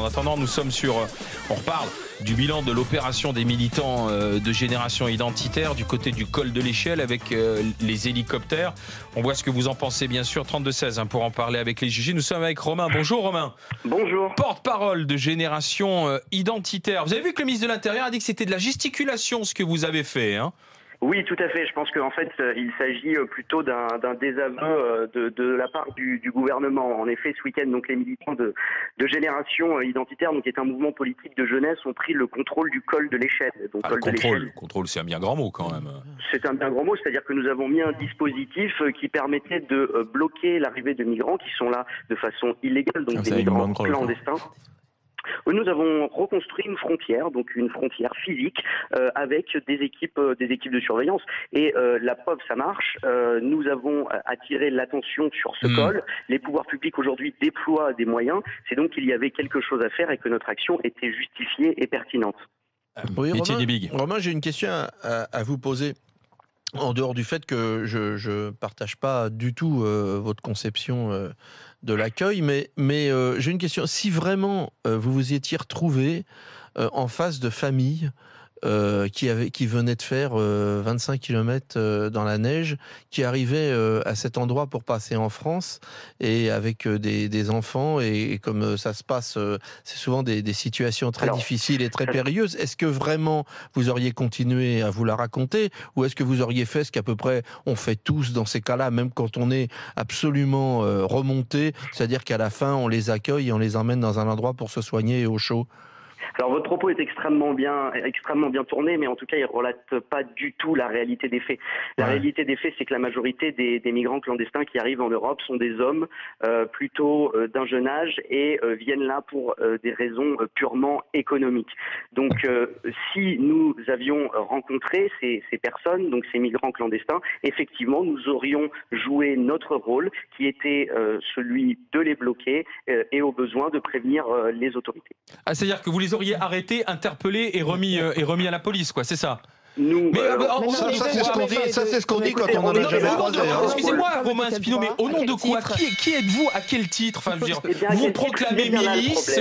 attendant, nous sommes on reparle du bilan de l'opération des militants de Génération Identitaire du côté du col de l'Échelle avec les hélicoptères. On voit ce que vous en pensez, bien sûr. 32-16 pour en parler avec les GG. Nous sommes avec Romain. Bonjour Romain. Bonjour. Porte-parole de Génération Identitaire. Vous avez vu que le ministre de l'Intérieur a dit que c'était de la gesticulation ce que vous avez fait, hein? Oui, tout à fait. Je pense qu'en fait, il s'agit plutôt d'un désaveu de la part du gouvernement. En effet, ce week-end, donc les militants de Génération Identitaire, donc qui est un mouvement politique de jeunesse, ont pris le contrôle du col de l'Échelle. Donc contrôle, c'est un bien grand mot quand même. C'est un bien grand mot, c'est-à-dire que nous avons mis un dispositif qui permettait de bloquer l'arrivée de migrants qui sont là de façon illégale, donc des migrants clandestins. Nous avons reconstruit une frontière, donc une frontière physique, avec des équipes de surveillance. Et la preuve, ça marche. Nous avons attiré l'attention sur ce col. Les pouvoirs publics aujourd'hui déploient des moyens. C'est donc qu'il y avait quelque chose à faire et que notre action était justifiée et pertinente. Oui, Romain, j'ai une question à vous poser. En dehors du fait que je ne partage pas du tout votre conception de l'accueil, mais j'ai une question. Si vraiment vous vous étiez retrouvé en face de familles qui venaient de faire 25 km dans la neige, qui arrivaient à cet endroit pour passer en France, et avec des enfants, et comme ça se passe, c'est souvent des situations très difficiles et très périlleuses. Est-ce que vraiment vous auriez continué à vous la raconter, ou est-ce que vous auriez fait ce qu'à peu près on fait tous dans ces cas-là, même quand on est absolument remonté, c'est-à-dire qu'à la fin on les accueille et on les emmène dans un endroit pour se soigner au chaud? Alors votre propos est extrêmement bien tourné, mais en tout cas il ne relate pas du tout la réalité des faits. La réalité des faits, c'est que la majorité des migrants clandestins qui arrivent en Europe sont des hommes plutôt d'un jeune âge et viennent là pour des raisons purement économiques. Donc si nous avions rencontré ces personnes, donc ces migrants clandestins, effectivement nous aurions joué notre rôle qui était celui de les bloquer et au besoin de prévenir les autorités. Ah, c'est-à-dire que vous les auriez arrêtés, interpellés et remis à la police, quoi, c'est ça? Ça, c'est ce qu'on dit quand on en a jamais croisé. Excusez-moi, Romain Spino, mais au nom de quoi? Qui êtes-vous? À quel titre? Enfin, je veux dire, vous proclamez milice.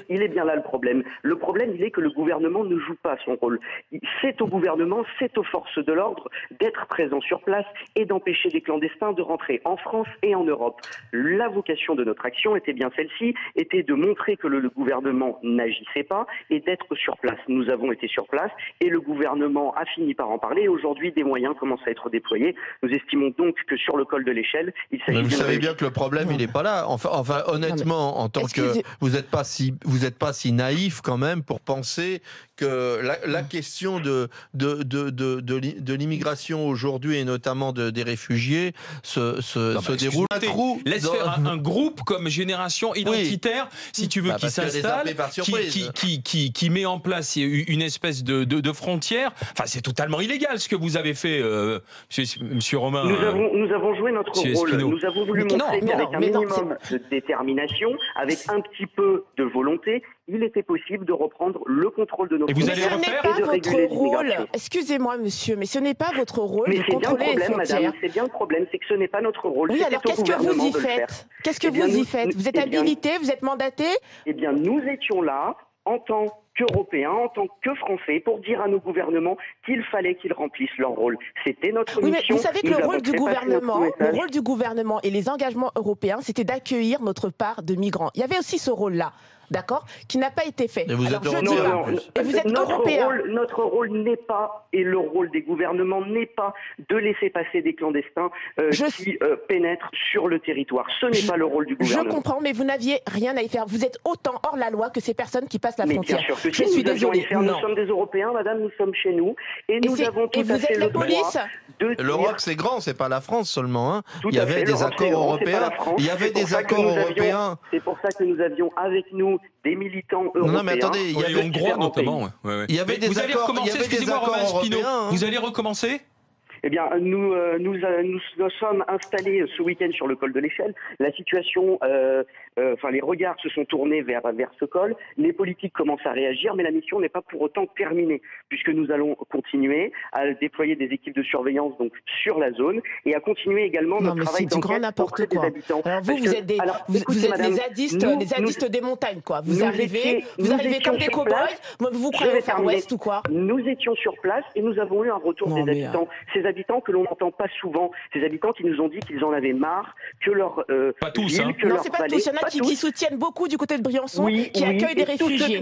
Il est bien là le problème. Le problème, il est que le gouvernement ne joue pas son rôle. C'est au gouvernement, c'est aux forces de l'ordre d'être présents sur place et d'empêcher des clandestins de rentrer en France et en Europe. La vocation de notre action était bien celle-ci, était de montrer que le gouvernement n'agissait pas et d'être sur place. Nous avons été sur place et le gouvernement a fini par en parler. Aujourd'hui, des moyens commencent à être déployés. Nous estimons donc que sur le col de l'Échelle, il s'agit. Vous savez bien que le problème, il n'est pas là. Enfin, honnêtement, en tant que vous n'êtes pas si naïf quand même pour penser que la question de l'immigration aujourd'hui, et notamment des réfugiés, se déroule à trous. Laisse faire un groupe comme Génération Identitaire, si tu veux, qui s'installe, qui met en place une espèce de frontière. Enfin, c'est totalement illégal ce que vous avez fait, monsieur Romain. Nous avons joué notre rôle. Nous avons voulu montrer qu'avec un minimum de détermination, avec un petit peu de volonté, il était possible de reprendre le contrôle de nos frontières. Mais ce n'est pas votre rôle. Excusez-moi, monsieur, mais ce n'est pas votre rôle de contrôler les frontières. Madame, c'est bien le problème, c'est que ce n'est pas notre rôle. Oui, alors qu'est-ce que vous y faites? Qu'est-ce que vous y faites? Vous êtes habilité, vous êtes mandaté? Eh bien, nous étions là en tant qu'Européens, en tant que Français, pour dire à nos gouvernements qu'il fallait qu'ils remplissent leur rôle. C'était notre mission. Oui, mais vous savez que le rôle du gouvernement et les engagements européens, c'était d'accueillir notre part de migrants. Il y avait aussi ce rôle-là. D'accord, qui n'a pas été fait. Et vous êtes européen. Notre rôle n'est pas, et le rôle des gouvernements n'est pas de laisser passer des clandestins qui pénètrent sur le territoire. Ce n'est pas le rôle du gouvernement. Je comprends, mais vous n'aviez rien à y faire. Vous êtes autant hors la loi que ces personnes qui passent la frontière. Bien sûr que je suis désolée. Nous sommes des Européens, madame, nous sommes chez nous. Et nous avons tout à fait le droit de dire... L'Europe, c'est grand, c'est pas la France seulement. Hein. Il y avait des accords européens. Il y avait des accords européens. C'est pour ça que nous avions avec nous des militants européens. Non, mais attendez, il y avait hongrois notamment. Il y avait des accords européens. Vous allez recommencer? Eh bien, nous sommes installés ce week-end sur le col de l'Échelle. La situation, les regards se sont tournés vers ce col. Les politiques commencent à réagir, mais la mission n'est pas pour autant terminée, puisque nous allons continuer à déployer des équipes de surveillance donc sur la zone et à continuer également notre travail d'enquête auprès des habitants. Alors vous êtes les zadistes des montagnes, quoi. Vous arrivez comme des cow-boys, vous croyez au Far West ou quoi? Nous étions sur place et nous avons eu un retour des habitants. Ces habitants que l'on n'entend pas souvent, ces habitants qui nous ont dit qu'ils en avaient marre, que leur pas tous, ville, hein. que non, leur c'est pas vallée, tous. Il y en a qui soutiennent beaucoup du côté de Briançon, qui accueillent des réfugiés.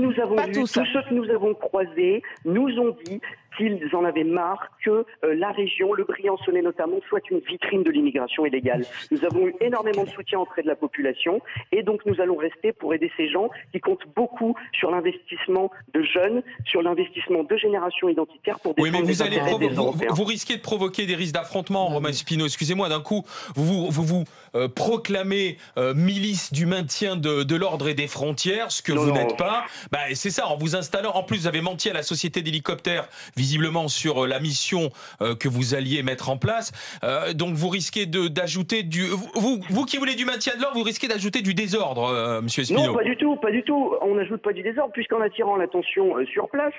Tous ceux que nous avons croisés nous ont dit qu'ils en avaient marre que la région, le Briançonnais notamment, soit une vitrine de l'immigration illégale. Nous avons eu énormément de soutien auprès de la population et donc nous allons rester pour aider ces gens qui comptent beaucoup sur l'investissement de jeunes, sur l'investissement de générations identitaires pour défendre les intérêts des Européens. Vous risquez de provoquer des risques d'affrontement, Romain Spino. Excusez-moi, d'un coup, vous proclamez milice du maintien de l'ordre et des frontières, ce que vous n'êtes pas. C'est ça, en vous installant. En plus, vous avez menti à la société d'hélicoptères, visiblement sur la mission que vous alliez mettre en place. Donc vous risquez d'ajouter du... Vous qui voulez du maintien de l'ordre, vous risquez d'ajouter du désordre, Monsieur Spino. Non, pas du tout. On n'ajoute pas du désordre, puisqu'en attirant l'attention sur place,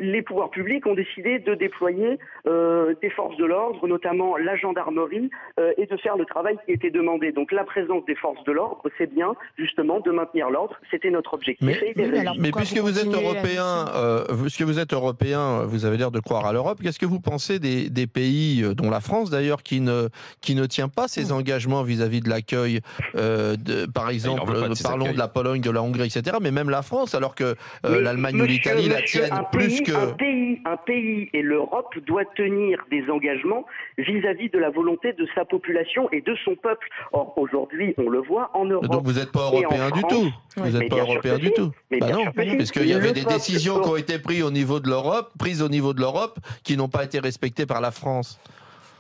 les pouvoirs publics ont décidé de déployer des forces de l'ordre, notamment la gendarmerie, et de faire le travail qui était demandé. Donc la présence des forces de l'ordre, c'est bien, justement, de maintenir l'ordre. C'était notre objectif. Mais puisque vous êtes européen, vous avez l'air de croire à l'Europe. Qu'est-ce que vous pensez des pays, dont la France d'ailleurs, qui ne tient pas ses engagements vis-à-vis de l'accueil, par exemple, parlons de la Pologne, de la Hongrie, etc., mais même la France, alors que l'Allemagne ou l'Italie la tiennent plus que... Un pays et l'Europe doit tenir des engagements vis-à-vis de la volonté de sa population et de son peuple. Or, aujourd'hui, on le voit en Europe. Donc vous n'êtes pas européen du tout. Vous n'êtes pas européen du tout. Non, parce qu'il y avait des décisions qui ont été prises au niveau de l'Europe, qui n'ont pas été respectées par la France.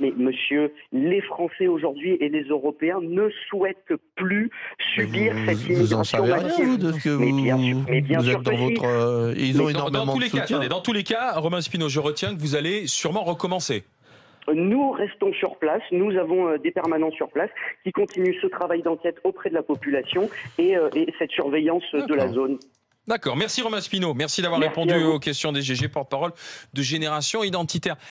Mais monsieur, les Français aujourd'hui et les Européens ne souhaitent plus subir cette immigration. Vous en savez rien, vous, de ce que vous êtes dans votre... Ils ont énormément de soutien. Dans tous les cas, Romain Spino, je retiens que vous allez sûrement recommencer. Nous restons sur place, nous avons des permanents sur place qui continuent ce travail d'enquête auprès de la population et cette surveillance de la zone. D'accord, merci Romain Spino, merci d'avoir répondu aux questions des GG, porte-parole de Génération Identitaire.